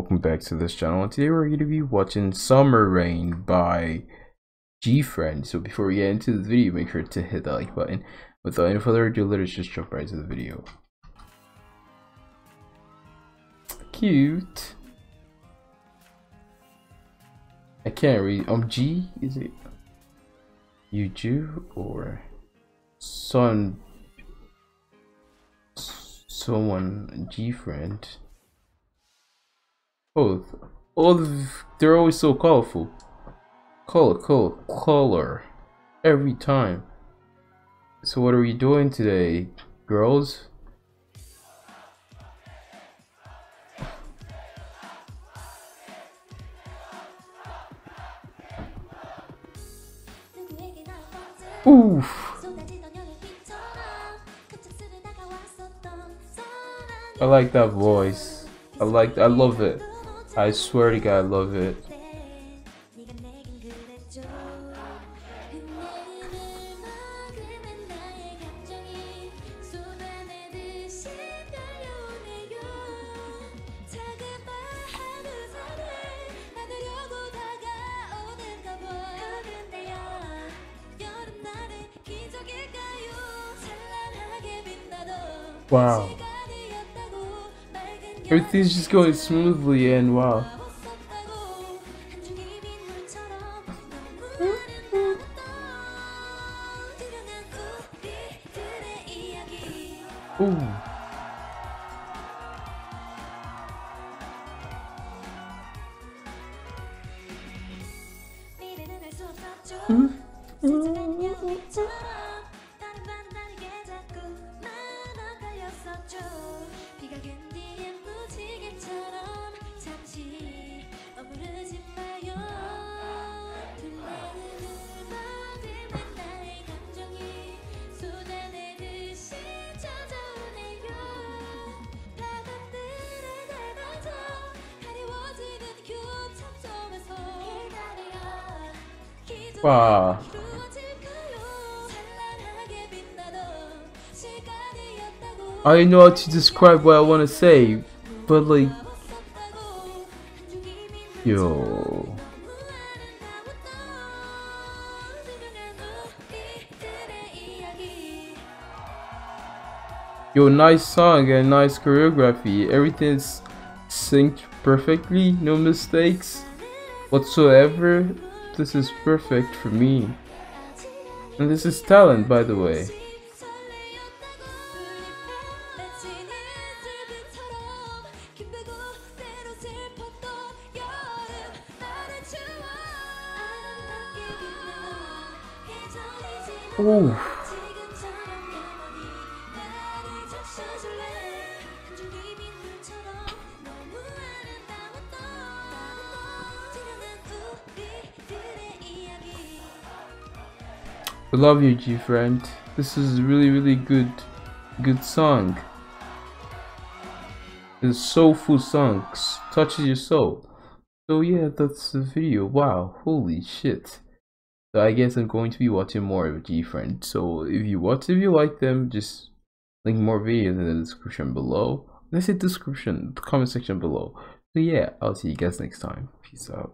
welcome back to this channel, and today we're going to be watching Summer Rain by GFRIEND. So before we get into the video, make sure to hit that like button. Without any further ado, let's just jump right into the video. Cute. I can't read. G, is it Yuju or someone GFRIEND? They're always so colorful. Color every time. So what are we doing today, girls? Oof. I like that voice. I love it. I swear to God, I love it. Wow. Everything's just going smoothly and wow. Ooh. Wow. I don't know how to describe what I want to say, but like, yo. Yo, nice song and nice choreography. Everything's synced perfectly, no mistakes whatsoever. This is perfect for me. And this is talent, by the way. Ooh. I love you, GFRIEND. This is really good song. It's soulful songs, touches your soul. So yeah, that's the video. Wow, holy shit. So I guess I'm going to be watching more of GFRIEND. So if you like them, just link more videos in the description below. Let's hit the comment section below. So yeah, I'll see you guys next time. Peace out.